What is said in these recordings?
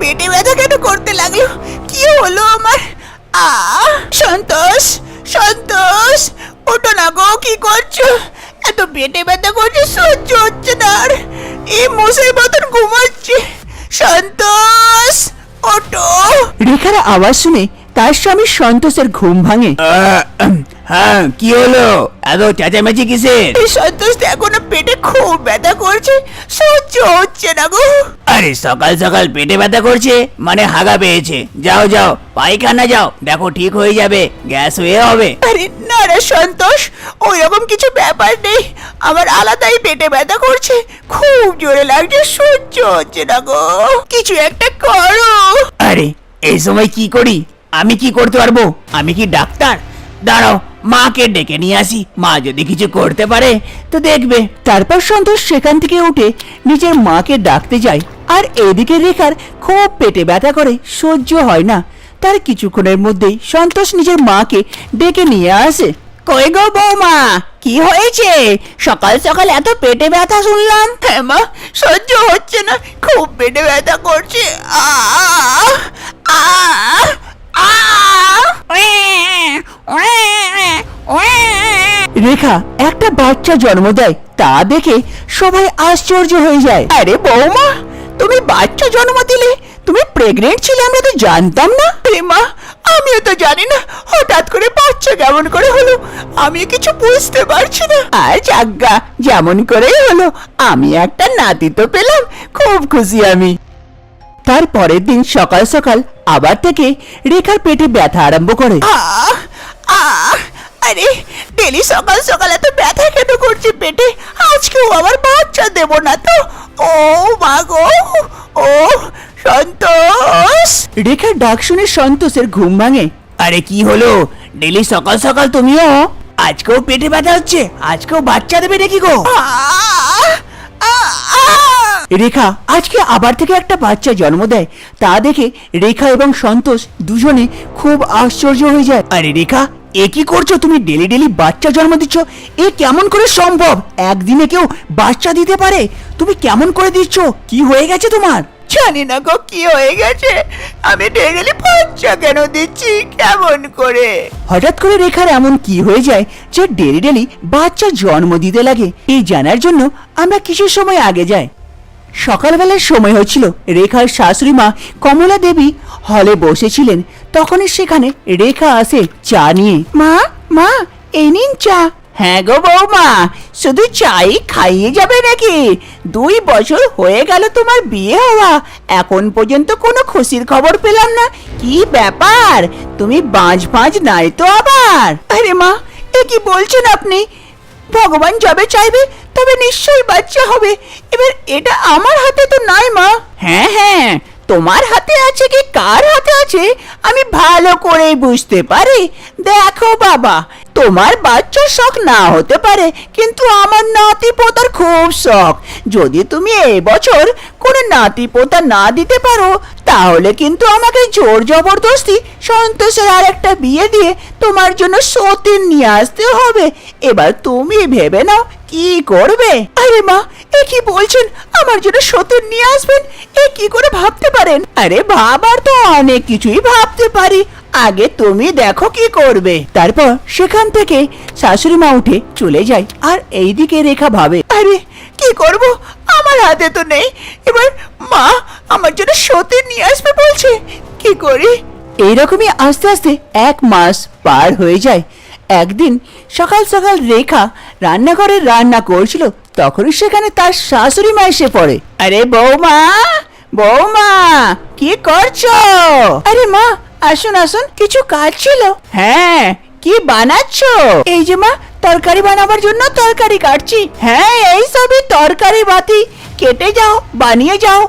পেটে ব্যথা কেন করতে লাগলো? কি হলো আমার? সন্তোষ, সন্তোষ, ওঠো না গো, কি করছো? এত পেটে ব্যথা করছে, সহ্য হচ্ছে না আর। এই মশাই মতন ঘুমাচ্ছে। সন্তোষ, ওঠো। রেখার আওয়াজ শুনে তার স্বামী সন্তোষের ঘুম ভাঙে। হ্যাঁ, কি হলো? এত চেঁচামেচি কিসের? এই সন্তোষ দেখো না, পেটে খুব ব্যথা করছে, সহ্য হচ্ছে না গো। আরে সকাল সকাল পেটে ব্যথা করছে মানে হাগা পেয়েছে। যাও যাও, পায়খানা যাও, দেখো ঠিক হয়ে যাবে, গ্যাস হয়ে হবে। আরে না রে সন্তোষ, ওই রকম কিছু ব্যাপার নেই, আমার আলাদাই পেটে ব্যথা করছে, খুব জোরে লাগছে, সহ্য হচ্ছে না গো, কিছু একটা করো। আরে এই সময় কি করি? আমি কি করতে পারবো? আমি কি ডাক্তার? দাঁড়াও, মাকে ডেকে নিয়ে আসি, মা যদি কিছু করতে পারে তো দেখবে। তারপর সন্তোষ সেখান থেকে উঠে নিজের মাকে ডাকতে যায়। আর এদিকে রেখার খুব পেটে ব্যথা করে, সহ্য হয় না। তার কিছুক্ষণের মধ্যেই সন্তোষ নিজের মাকে ডেকে নিয়ে আসে। কই গো বৌমা, কি হয়েছে? সকাল সকাল এত পেটে ব্যথা শুনলাম। হ্যাঁ মা, সহ্য হচ্ছে না, খুব পেটে ব্যথা করছে। রেখা একটা বাচ্চা জন্ম দেয়, তা দেখে সবাই আশ্চর্য হয়ে যায়। আরে বৌমা, তুমি বাচ্চা জন্ম দিলে? তুমি প্রেগনেন্ট ছিলে, আমরা তো জানতাম না। আরে মা, আমিও তো জানি না, হঠাৎ করে বাচ্চা কেমন করে হলো, আমি কিছু বুঝতে পারছি না। আর যাজ্ঞা, যেমন করেই হলো, আমি একটা নাতি তো পেলাম, খুব খুশি আমি। তার পরের দিন সকাল সকাল আবার থেকে রেখার পেটে ব্যথা আরম্ভ করে। আরে ডেলি সকাল সকাল এত ব্যথা কেন করছে পেটে? আজকেও আবার বাচ্চা দেব না তো? ও মা গো, ও সন্তোষ। রেখার ডাক শুনে সন্তোষের ঘুম ভাঙে। আরে কি হলো? ডেলি সকাল সকাল তুমিও? আজকেও পেটে ব্যথা হচ্ছে? আজকেও বাচ্চা দেবে নাকি গো? রেখা আজকে আবার থেকে একটা বাচ্চা জন্ম দেয়, তা দেখে রেখা এবং সন্তোষ দুজনে খুব আশ্চর্য হয়ে যায়। আরে রেখা, এ কি করছো তুমি? ডেলি ডেলি বাচ্চা জন্ম দিচ্ছ, এ কেমন করে সম্ভব? একদিনে কেউ বাচ্চা দিতে পারে? তুমি কেমন করে দিচ্ছ? কি হয়ে গেছে তোমার? জানি না গো কি হয়ে গেছে, আমি ডেলি বাচ্চা কেন দিচ্ছি, কেমন করে? হঠাৎ করে রেখার এমন কি হয়ে যায় যে ডেলি ডেলি বাচ্চা জন্ম দিতে লাগে? এই জানার জন্য আমরা কিছু সময় আগে যাই। সকালবেলার সময় হচ্ছিল, রেখার শাশুড়ি মা কমলা দেবী হলে বসেছিলেন। তখনই সেখানে রেখা আসে চা নিয়ে। মা, মা, এই নিন চা। হ্যাঁ গো বৌমা, শুধু চাই খাইয়ে যাবে নাকি? 2 বছর হয়ে গেল তোমার বিয়ে হওয়া, এখন পর্যন্ত কোনো খুশির খবর পেলাম না, কি ব্যাপার? তুমি বাঁচ নাই তো আবার? আরে মা, এ কি বলছেন আপনি? ভগবান যবে চাইবে তবে নিশ্চয়ই বাচ্চা হবে, এবার এটা আমার হাতে তো নাই মা। হ্যাঁ হ্যাঁ, তোমার হাতে আছে কি কার হাতে আছে আমি ভালো করেই বুঝতে পারি। দেখো বাবা, তোমার বাচ্চার শখ না হতে পারে, কিন্তু আমার নাতি পোতার খুব শখ। যদি তুমি এই বছর কোনো নাতি পোতা না দিতে পারো, তাহলে কিন্তু আমাকে জোর জবরদস্তি সন্তোষের আর একটা বিয়ে দিয়ে তোমার জন্য সতীন নিয়ে আসতে হবে। এবার তুমি ভেবে নাও কি করবে। আরে মা, এ কি বলছেন? আমার জন্য সতীন নিয়ে আসবেন? এ কি করে ভাবতে পারেন? আরে ভাবার তো অনেক কিছুই ভাবতে পারি, আগে তুমি দেখো কি করবে। তারপর সেখান থেকে শাশুড়ি মা উঠে চলে যায়। আর এইদিকে রেখা ভাবে, আরে কি করব, আমার হাতে তো নেই। এবার মা আমার জন্য সতীন নিয়ে আসবে বলছে, কি করি? এইরকমই আস্তে আস্তে 1 মাস পার হয়ে যায়। একদিন সকাল সকাল রেখা রান্নাঘরে রান্না করছিল, তখনই সেখানে তার শাশুড়ি মা এসে পড়ে। আরে বৌমা, বৌমা, কি করছো? আরে মা, আসুন আসুন, কিছু কাজ ছিল। হ্যাঁ, কি বানাচ্ছো? এই যে মা, তরকারি বানাবার জন্য তরকারি কাটছি। হ্যাঁ, এই সবই তরকারি বাতি, কেটে যাও, বানিয়ে যাও।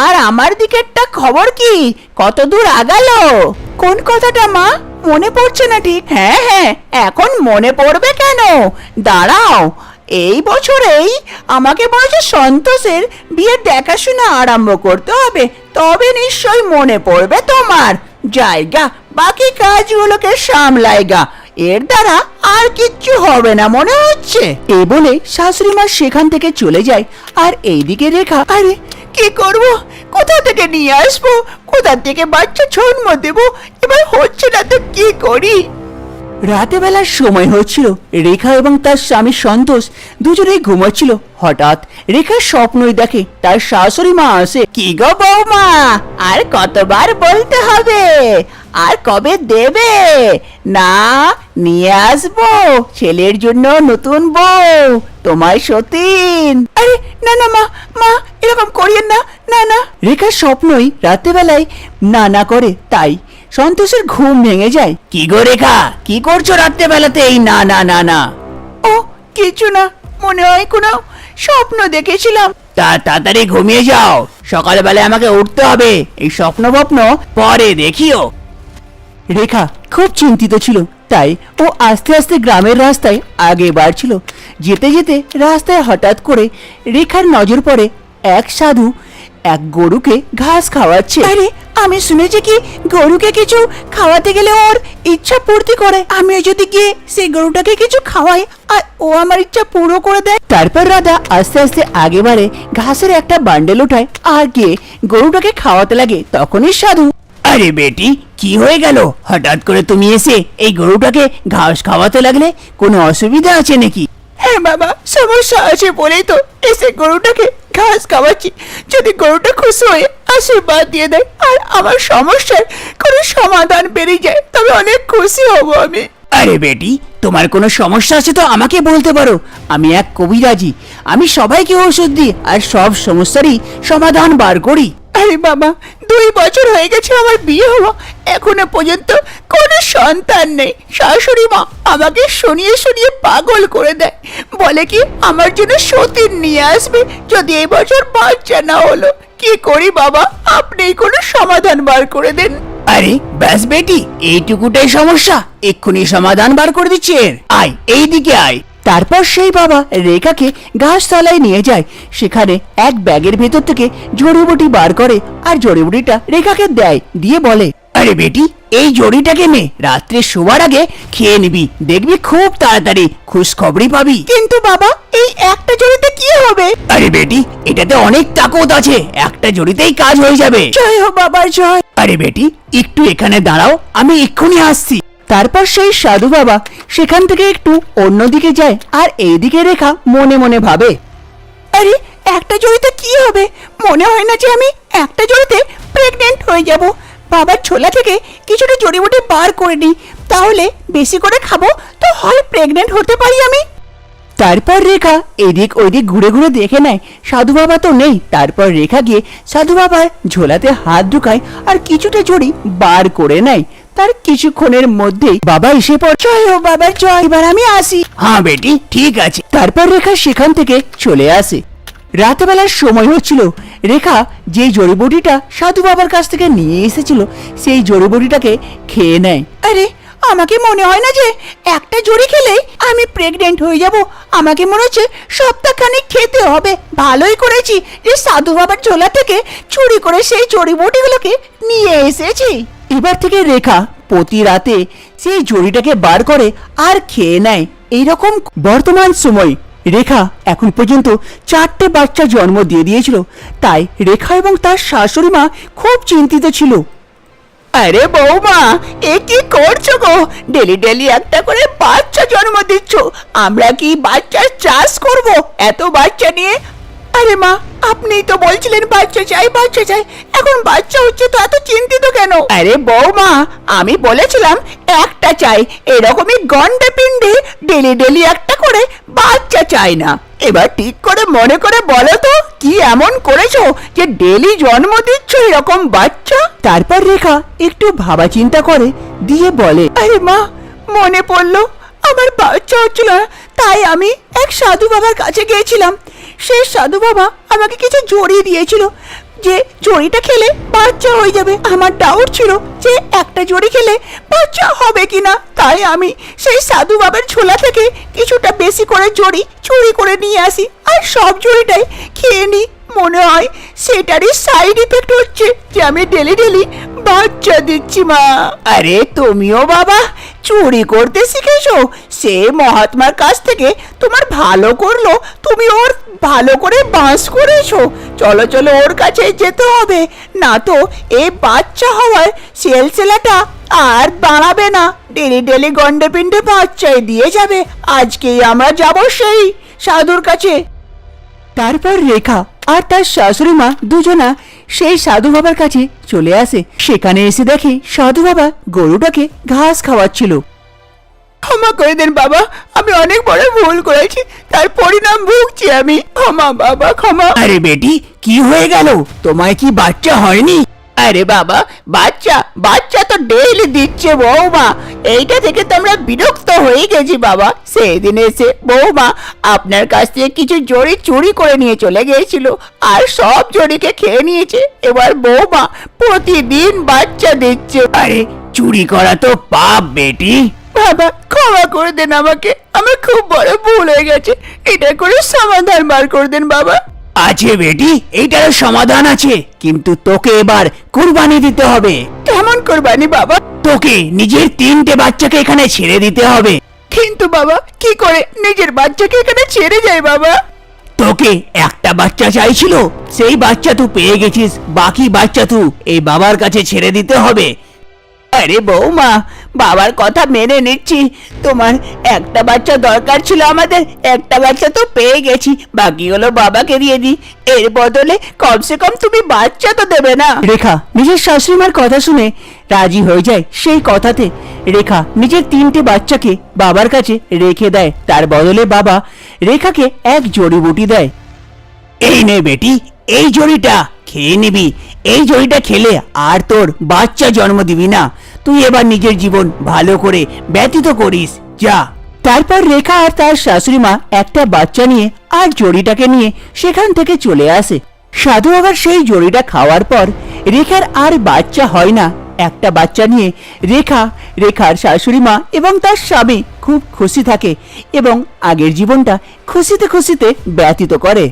আর আমার দিকেরটা খবর কি, কত দূর আগালো? কোন কথাটা মা, মনে পড়ছে না ঠিক। হ্যাঁ হ্যাঁ, এখন মনে পড়বে কেন? দাঁড়াও, এই বছরেই আমাকে বলেছে সন্তোষের বিয়ের দেখাশোনা আরম্ভ করতে হবে, তবে নিশ্চয়ই মনে পড়বে তোমার। জায়গা বাকি কাজগুলোকে সামলাইগা, এর দ্বারা আর কিচ্ছু হবে না মনে হচ্ছে। এই বলে শাশুড়ি মা সেখান থেকে চলে যায়। আর এইদিকে রেখা, আরে কি করব? কোথা থেকে নিয়ে আসবো? কোথা থেকে বাচ্চা জন্ম দেবো? এবার হচ্ছে না তো কি করি? রাতে বেলার সময় হচ্ছিল, রেখা এবং তার স্বামী সন্তোষ দুজনেই ঘুমাচ্ছিল। হঠাৎ রেখা স্বপ্নই দেখে তার শাশুড়ি মা আসে। কি গো বৌমা, আর কতবার বলতে হবে? আর কবে দেবে? না, নিয়ে আসবো ছেলের জন্য নতুন বউ, তোমার সতীন। আরে না না মা, মা এরকম করিয়েন না, না না। রেখার স্বপ্নই রাত্রেবেলায় না না করে, তাই সন্তোষের ঘুম ভেঙে যায়। কি গো রেখা, কি করছো রাত্রেবেলাতে এই না না না না? ও কিছু না, মনে হয় কোনো স্বপ্ন দেখেছিলাম। তাড়াতাড়ি ঘুমিয়ে যাও, সকালবেলায় আমাকে উঠতে হবে। এই স্বপ্ন পরে দেখিও। রেখা খুব চিন্তিত ছিল, তাই ও আস্তে আস্তে গ্রামের রাস্তায় আগে বাড়ছিল। যেতে যেতে রাস্তায় হঠাৎ করে রেখার নজর পড়ে এক সাধু এক গরুকে ঘাস খাওয়াচ্ছে। আরে আমি শুনেছি কি গরুকে কিছু খাওয়াতে গেলে ওর ইচ্ছা পূর্তি করে। আমিও যদি গিয়ে সেই গরুটাকে কিছু খাওয়াই আর ও আমার ইচ্ছা পুরো করে দেয়। তারপর রাধা আস্তে আস্তে আগে বাড়ে, ঘাসের একটা বান্ডেল উঠায় আর গিয়ে গরুটাকে খাওয়াতে লাগে। তখনই সাধু, আরে বেটি, কি হয়ে গেল? হঠাৎ করে তুমি এসে এই গরুটাকে ঘাস খাওয়াতে লাগলে, কোনো অসুবিধা আছে নাকি? হ্যাঁ বাবা, সমস্যা আছে বলেই তো এসে গরুটাকে ঘাস খাওয়াচ্ছি। যদি গরুটা খুশি হয়ে আশীর্বাদ দিয়ে দেয় আর আমার সমস্যার কোনো সমাধান বেরিয়ে যায়, তবে অনেক খুশি হব আমি। আরে বেটি, তোমার কোনো সমস্যা আছে তো আমাকে বলতে পারো। আমি এক কবিরাজি, আমি সবাইকে ওষুধ দিই আর সব সমস্যারই সমাধান বার করি। আরে বাবা, 2 বছর হয়ে গেছে আমার বিয়ে হওয়া, এখনো পর্যন্ত কোনো সন্তান নেই। শাশুড়ি মা আমাকে শুনিয়ে শুনিয়ে পাগল করে দেয়, বলে কি আমার জন্য সতীন নিয়ে আসবে যদি এই বছর বাচ্চা না হলো। কি করি বাবা, আপনি কোনো সমাধান বার করে দেন। আরে ব্যাস বেটি, এইটুকুটাই সমস্যা, এক্ষুনি সমাধান বার করে দিচ্ছি এর। আয় এইদিকে আয়। তারপর সেই বাবা রেখাকে ঘাসতলায় নিয়ে যায়। সেখানে এক ব্যাগের ভেতর থেকে জড়িবুটি বার করে আর জড়িবুটিটা রেখাকে দেয়, দিয়ে বলে, আরে বেটি, এই জড়িটাকে নে, রাত্রে শোবার আগে খেয়ে নিবি, দেখবি খুব তাড়াতাড়ি খুশখবরি পাবি। কিন্তু বাবা, এই একটা জড়িতে কি হবে? আরে বেটি, এটাতে অনেক তাকত আছে, একটা জড়িতেই কাজ হয়ে যাবে। জয় হোক বাবার জয়। আরে বেটি, একটু এখানে দাঁড়াও, আমি এক্ষুনি আসছি। তারপর সেই সাধু বাবা সেখান থেকে একটু অন্যদিকে যায় আর এইদিকে রেখা মনে মনে ভাবে, আরে একটা জড়িতে কি হবে? মনে হয় না যে আমি একটা জড়িতে প্রেগনেন্ট হয়ে যাব। বাবার ছোলা থেকে কিছুটা জড়িবুটি বার করে নিই, তাহলে বেশি করে খাবো তো হয় প্রেগনেন্ট হতে পারি আমি। তারপর রেখা এদিক ওইদিক ঘুরে ঘুরে দেখে নেয় সাধু বাবা তো নেই। তারপর রেখা গিয়ে সাধু বাবার ঝোলাতে হাত ঢুকায় আর কিছুটা জড়ি বার করে নেয়। তার কিছুক্ষণের মধ্যেই বাবা এসে পড়ে। জয় হোক বাবার জয়, এবার আমি আসি। হ্যাঁ বেটি, ঠিক আছে। তারপর রেখা সেখান থেকে চলে আসে। রাতেবেলার সময় হচ্ছিল, রেখা যেই জড়িবুটিটা সাধু বাবার কাছ থেকে নিয়ে এসেছিল সেই জড়িবুটিটাকে খেয়ে নেয়। আরে আমাকে মনে হয় না যে একটা জড়ি খেলেই আমি প্রেগনেন্ট হয়ে যাব। আমাকে মনে হচ্ছে সপ্তাহখানেক খেতে হবে। ভালোই করেছি যে সাধু বাবার ঝোলা থেকে চুরি করে সেই জড়িবুটিগুলোকে নিয়ে এসেছি। এবার থেকে রেখা প্রতি রাতে সেই জড়িটাকে বার করে আর খেয়ে নেয়। এইরকম বর্তমান সময় রেখা এখন পর্যন্ত 4টে বাচ্চা জন্ম দিয়ে দিয়েছিল। তাই রেখা এবং তার শাশুড়ি মা খুব চিন্তিত ছিল। আরে বৌমা, এ কি করছো গো? ডেলি ডেলি একটা করে বাচ্চা জন্ম দিচ্ছ, আমরা কি বাচ্চার চাষ করব এত বাচ্চা নিয়ে? আরে মা, আপনিই তো বলছিলেন বাচ্চা চাই বাচ্চা চাই, এখন বাচ্চা হচ্ছে তো এত চিন্তিত কেন? আরে বৌমা, আমি বলেছিলাম একটা চাই, এরকমই গন্ডে পিণ্ডে ডেলি ডেলি একটা করে বাচ্চা চাই না। এবার ঠিক করে মনে করে বলো তো, কি এমন করেছো যে ডেলি জন্ম দিচ্ছ এরকম বাচ্চা? তারপর রেখা একটু ভাবা চিন্তা করে দিয়ে বলে, আরে মা, মনে পড়লো আমার বাচ্চা হচ্ছিল না, তাই আমি এক সাধু বাবার কাছে গিয়েছিলাম। সেই সাধু বাবা আমাকে কিছু জড়ি দিয়েছিল, যে জড়িটা খেলে বাচ্চা হয়ে যাবে। আমার ডাউট ছিল যে একটা জড়ি খেলে বাচ্চা হবে কিনা, তাই আমি সেই সাধু বাবার ঝোলা থেকে কিছুটা বেশি করে জড়ি চুরি করে নিয়ে আসি আর সব জড়িটাই খেয়ে নিই। মনে হয় সেটারই সাইড ইফেক্ট হচ্ছে যে আমি ডেলি ডেলি বাচ্চা দিচ্ছি মা। আরে তুমিও বাবা চুরি করতে শিখেছো? সে মহাত্মার কাছ থেকে তোমার ভালো করলো, তুমি ওর ভালো করে বাঁশ করেছো। চলো চলো ওর কাছে যেতে হবে, না তো এই বাচ্চা হওয়ার সিলসিলাটা আর দাঁড়াবে না। ডেলি ডেলি গন্ডে পিন্ডে বাচ্চাই দিয়ে যাবে। আজকেই আমরা যাব সেই সাধুর কাছে। তারপর রেখা আর তার শাশুড়ি মা দুজনা সেই সাধু বাবার কাছে চলে আসে। সেখানে এসে দেখে সাধু বাবা গরুটাকে ঘাস খাওয়াচ্ছিল। ক্ষমা করে দেন বাবা, আমি অনেক বড় ভুল করেছি, তার পরিণাম ভুগছি আমি। ক্ষমা বাবা, ক্ষমা। আরে বেটি, কি হয়ে গেল? তোমায় কি বাচ্চা হয়নি? আরে বাবা, বাচ্চা বাচ্চা তো ডেইলি দিচ্ছে বৌমা। এইটা থেকে তো আমরা বিরক্ত হয়ে গেছি বাবা। সেই দিন এসে বৌমা আপনার কাছ থেকে কিছু জড়ি চুরি করে নিয়ে চলে গিয়েছিল, আর সব জড়িকে খেয়ে নিয়েছে। এবার বৌমা প্রতিদিন বাচ্চা দিচ্ছে। আরে চুরি করা তো পাপ বেটি। বাবা ক্ষমা করে দেন আমাকে, আমার খুব বড় ভুল হয়ে গেছে। এটা করে সমাধান বার করে দেন বাবা। আছে বেটি, এইটার সমাধান আছে, কিন্তু তোকে এবার কুরবানি দিতে হবে। কেমন কোরবানি বাবা? তোকে নিজের 3টে বাচ্চাকে এখানে ছেড়ে দিতে হবে। কিন্তু বাবা কি করে নিজের বাচ্চাকে এখানে ছেড়ে যায় বাবা? তোকে একটা বাচ্চা চাইছিল, সেই বাচ্চা তুই পেয়ে গেছিস, বাকি বাচ্চা তুই এই বাবার কাছে ছেড়ে দিতে হবে। আরে বৌমা, বাবার কথা মেনে নিচ্ছি। তোমার একটা বাচ্চা দরকার ছিল, আমাদের একটা বাচ্চা তো পেয়ে গেছি, বাকি হলো বাবাকে দিয়ে দিই। এর বদলে কমসে কম তুমি বাচ্চা তো দেবে না? রেখা নিজের শাশুড়িমার কথা শুনে রাজি হয়ে যায়। সেই কথাতে রেখা নিজের 3টে বাচ্চাকে বাবার কাছে রেখে দেয়। তার বদলে বাবা রেখাকে এক জড়িবুটি দেয়। এই নে বেটি, এই জড়িটা খেয়ে নিবি। এই জড়িটা খেলে আর তোর বাচ্চা জন্ম দিবি না। তুই এবার নিজের জীবন ভালো করে ব্যতীত করিস, যা। তারপর রেখা আর তার শাশুড়ি মা একটা বাচ্চা নিয়ে আর জড়িটাকে নিয়ে সেখান থেকে চলে আসে। সাধু বাবার সেই জড়িটা খাওয়ার পর রেখার আর বাচ্চা হয় না। একটা বাচ্চা নিয়ে রেখার শাশুড়ি মা এবং তার স্বামী খুব খুশি থাকে এবং আগের জীবনটা খুশিতে খুশিতে ব্যতীত করে।